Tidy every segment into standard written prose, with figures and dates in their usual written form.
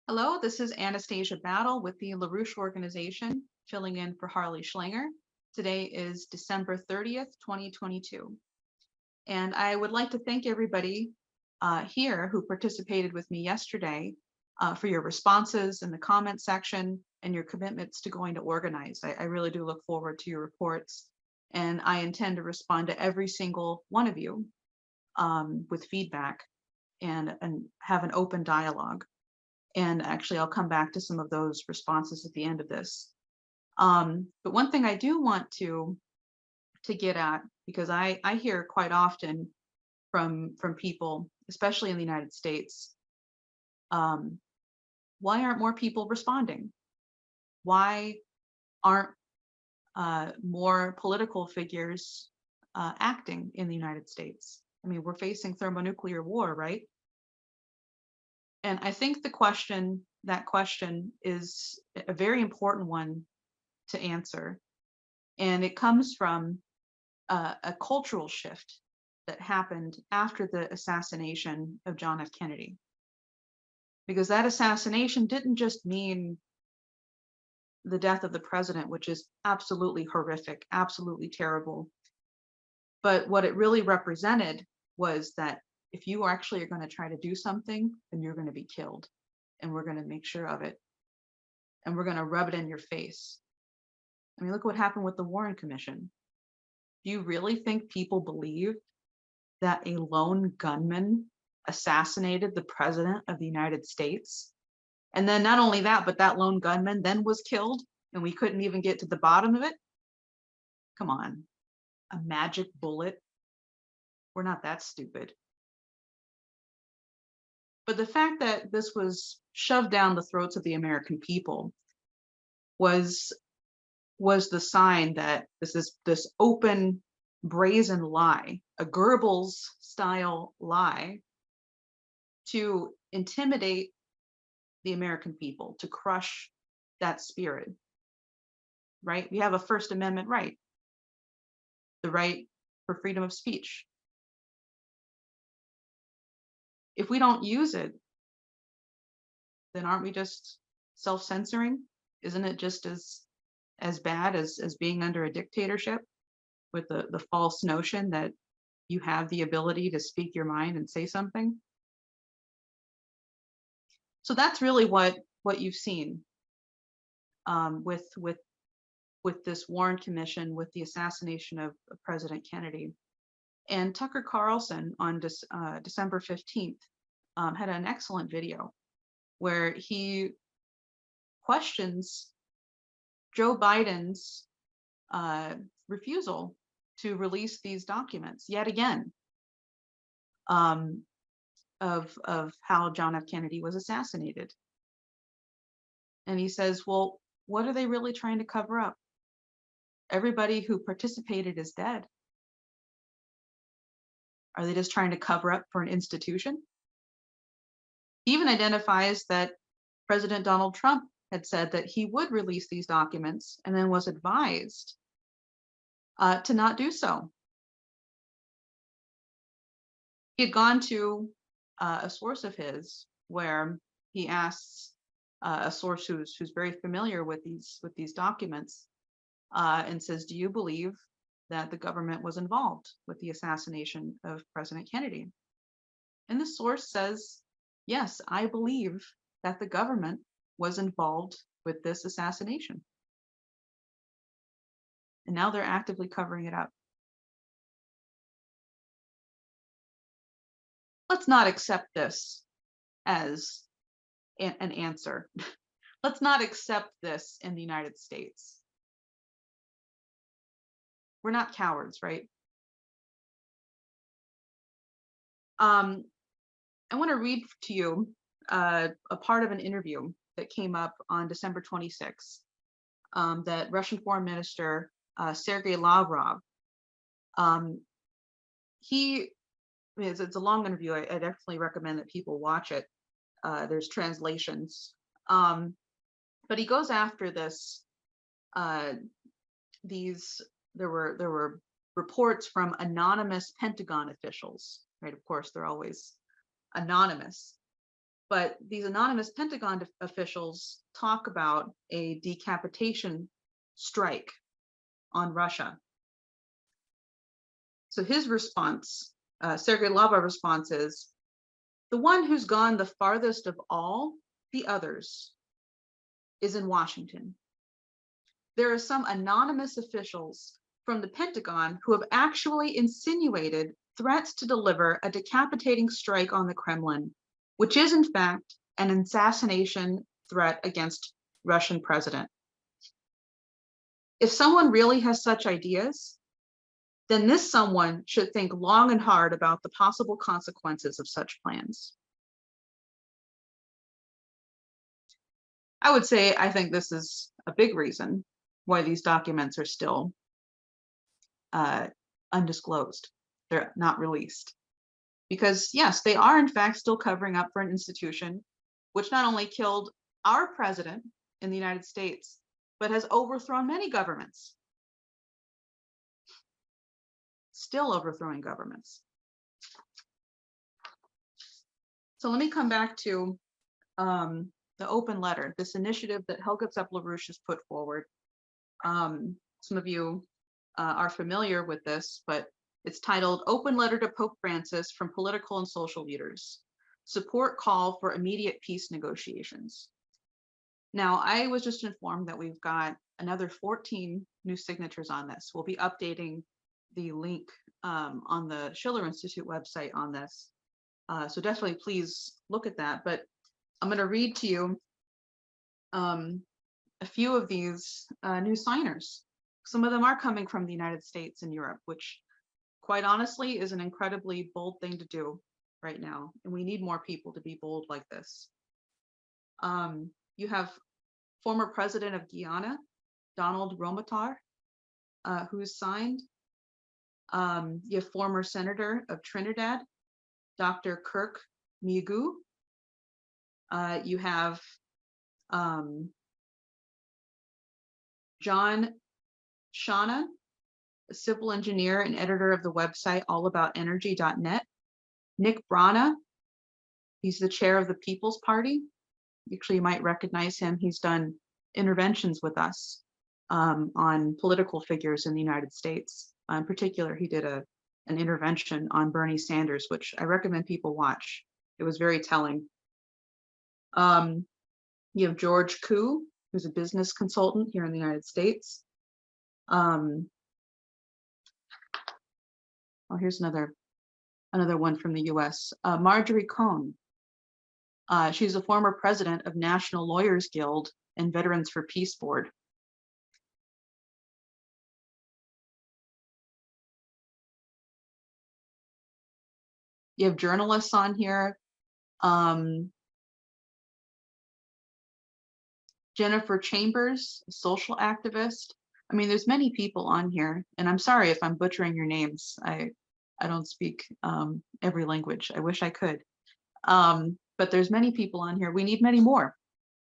Hello, this is Anastasia Battle with the LaRouche organization, filling in for Harley Schlanger. Today is December 30th, 2022. And I would like to thank everybody here who participated with me yesterday for your responses in the comment section and your commitments to going to organize. I really do look forward to your reports, and I intend to respond to every single one of you with feedback and have an open dialogue. And actually, I'll come back to some of those responses at the end of this. But one thing I do want to get at, because I hear quite often from people, especially in the United States, why aren't more people responding? Why aren't more political figures acting in the United States? I mean, we're facing thermonuclear war, right? And I think that question is a very important one to answer. And it comes from a cultural shift that happened after the assassination of John F. Kennedy. Because that assassination didn't just mean the death of the president, which is absolutely horrific, absolutely terrible. But what it really represented was that if you actually are going to try to do something, then you're going to be killed. And we're going to make sure of it. And we're going to rub it in your face. I mean, look what happened with the Warren Commission. Do you really think people believe that a lone gunman assassinated the president of the United States? And then not only that, but that lone gunman then was killed and we couldn't even get to the bottom of it? Come on, a magic bullet? We're not that stupid. But the fact that this was shoved down the throats of the American people was the sign that this open, brazen lie, a Goebbels style lie, to intimidate the American people, to crush that spirit, right? We have a First Amendment right, the right for freedom of speech. If we don't use it, then aren't we just self-censoring? Isn't it just as bad as being under a dictatorship with the false notion that you have the ability to speak your mind and say something? So that's really what you've seen with this Warren Commission, with the assassination of President Kennedy. And Tucker Carlson on December 15th had an excellent video where he questions Joe Biden's refusal to release these documents yet again of how John F. Kennedy was assassinated. And he says, well, what are they really trying to cover up? Everybody who participated is dead. Are they just trying to cover up for an institution? He even identifies that President Donald Trump had said that he would release these documents and then was advised to not do so. He had gone to a source of his where he asks a source who's very familiar with these documents and says, do you believe that the government was involved with the assassination of President Kennedy? And the source says, yes, I believe that the government was involved with this assassination. And now they're actively covering it up. Let's not accept this as an answer. Let's not accept this in the United States. We're not cowards, right? I want to read to you a part of an interview that came up on December 26th that Russian Foreign Minister Sergei Lavrov, it's a long interview. I definitely recommend that people watch it. There's translations, but he goes after this. There were reports from anonymous Pentagon officials, right? Of course, they're always anonymous, But these anonymous Pentagon officials talk about a decapitation strike on Russia. So his response, Sergei Lavrov's response is, the one who's gone the farthest of all the others is in Washington. There are some anonymous officials from the Pentagon who have actually insinuated threats to deliver a decapitating strike on the Kremlin, which is in fact an assassination threat against Russian president. If someone really has such ideas, then this someone should think long and hard about the possible consequences of such plans. I would say I think this is a big reason why these documents are still undisclosed. They're not released. Because yes, they are in fact still covering up for an institution which not only killed our president in the United States, but has overthrown many governments. Still overthrowing governments. So let me come back to the open letter, this initiative that Helga Zepp-LaRouche has put forward. Some of you are familiar with this, but it's titled Open Letter to Pope Francis from Political and Social Leaders. Support call for immediate peace negotiations. Now, I was just informed that we've got another 14 new signatures on this. We'll be updating the link on the Schiller Institute website on this. So definitely please look at that. But I'm going to read to you a few of these new signers. Some of them are coming from the United States and Europe, which quite honestly is an incredibly bold thing to do right now. And we need more people to be bold like this. You have former president of Guyana, Donald Romatar, who's signed. You have former senator of Trinidad, Dr. Kirk Migu. You have John Shauna, a civil engineer and editor of the website allaboutenergy.net. Nick Brana, he's the chair of the People's Party. Actually, you might recognize him. He's done interventions with us on political figures in the United States. In particular, he did an intervention on Bernie Sanders, which I recommend people watch. It was very telling. You have George Koo, who's a business consultant here in the United States. Oh, here's another one from the US. Marjorie Cohn. She's a former president of National Lawyers Guild and Veterans for Peace Board. You have journalists on here. Jennifer Chambers, a social activist. I mean, there's many people on here, and I'm sorry if I'm butchering your names. I don't speak every language. I wish I could. But there's many people on here. We need many more.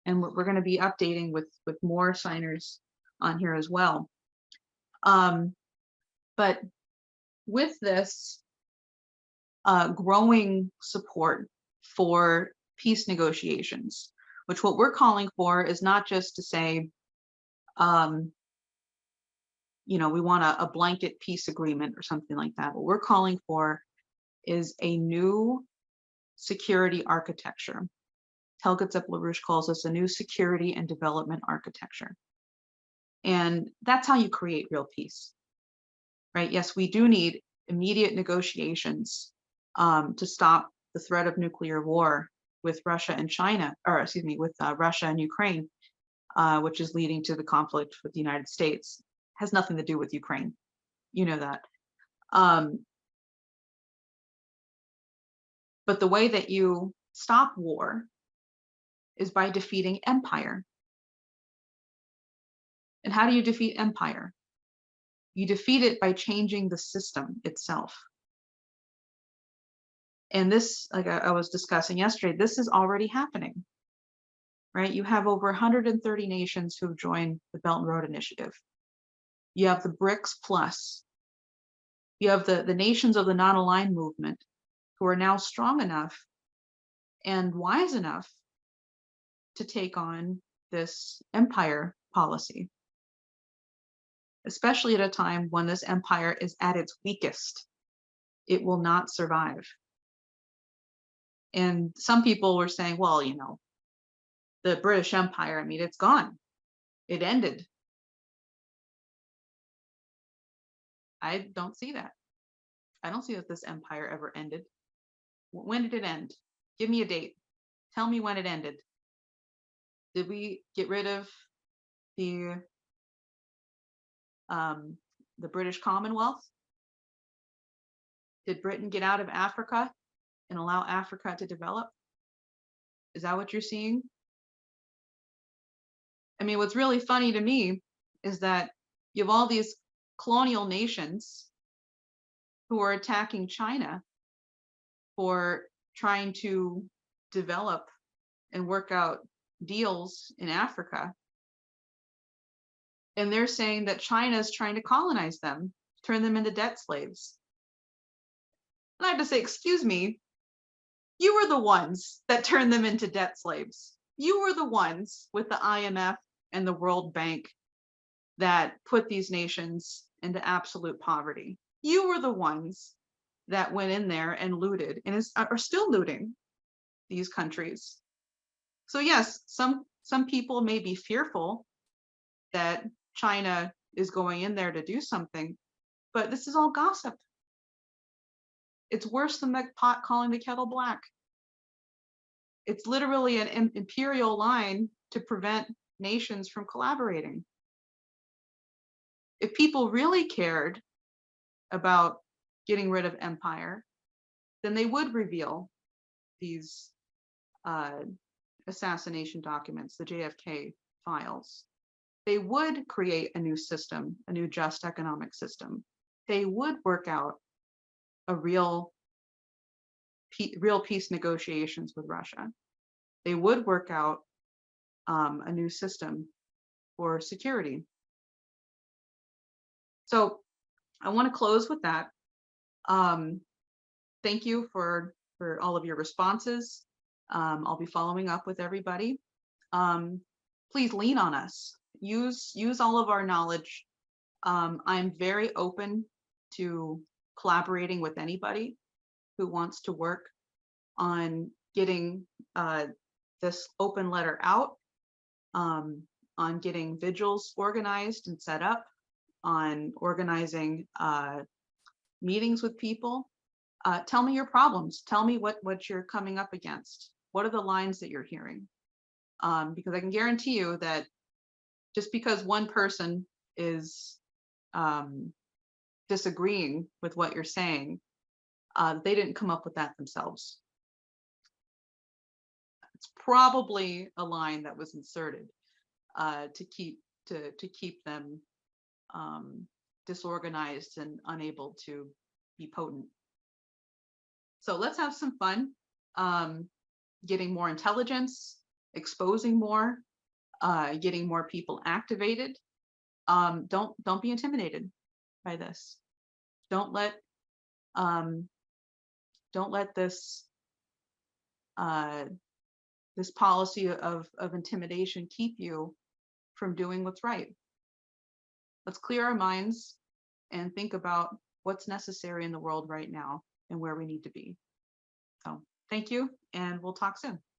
And we're going to be updating with more signers on here as well. But with this growing support for peace negotiations, which what we're calling for is not just to say, you know, we want a blanket peace agreement or something like that. What we're calling for is a new security architecture. Helga Zepp-LaRouche calls this a new security and development architecture. And that's how you create real peace, right? Yes, we do need immediate negotiations to stop the threat of nuclear war with Russia and China, or excuse me, with Russia and Ukraine, which is leading to the conflict with the United States. It has nothing to do with Ukraine. You know that. But the way that you stop war is by defeating empire. And how do you defeat empire? You defeat it by changing the system itself. And this, like I was discussing yesterday, this is already happening, right? You have over 130 nations who have joined the Belt and Road Initiative. You have the BRICS Plus. You have the nations of the non-aligned movement who are now strong enough and wise enough to take on this empire policy, especially at a time when this empire is at its weakest. It will not survive. And some people were saying, well, you know, the British Empire, I mean, it's gone. It ended. I don't see that. I don't see that this empire ever ended. When did it end? Give me a date. Tell me when it ended. Did we get rid of the British Commonwealth? Did Britain get out of Africa and allow Africa to develop? Is that what you're seeing? I mean, what's really funny to me is that you have all these colonial nations who are attacking China for trying to develop and work out deals in Africa. And they're saying that China is trying to colonize them, turn them into debt slaves. And I have to say, excuse me, you were the ones that turned them into debt slaves. You were the ones with the IMF and the World Bank that put these nations into absolute poverty. You were the ones that went in there and looted and are still looting these countries. So yes, some people may be fearful that China is going in there to do something, but this is all gossip. It's worse than the pot calling the kettle black. It's literally an imperial line to prevent nations from collaborating. If people really cared about getting rid of empire, then they would reveal these assassination documents, the JFK files. They would create a new system, a new just economic system. They would work out a real peace negotiations with Russia. They would work out a new system for security. So I want to close with that. Thank you for all of your responses. I'll be following up with everybody. Please lean on us. Use all of our knowledge. I'm very open to collaborating with anybody who wants to work on getting this open letter out, on getting vigils organized and set up, on organizing meetings with people. Tell me your problems. Tell me what you're coming up against. What are the lines that you're hearing? Because I can guarantee you that just because one person is disagreeing with what you're saying, they didn't come up with that themselves. It's probably a line that was inserted to keep them disorganized and unable to be potent. So let's have some fun, getting more intelligence, exposing more, getting more people activated. Don't be intimidated by this. Don't let this this policy of intimidation keep you from doing what's right. Let's clear our minds and think about what's necessary in the world right now and where we need to be. So thank you, and we'll talk soon.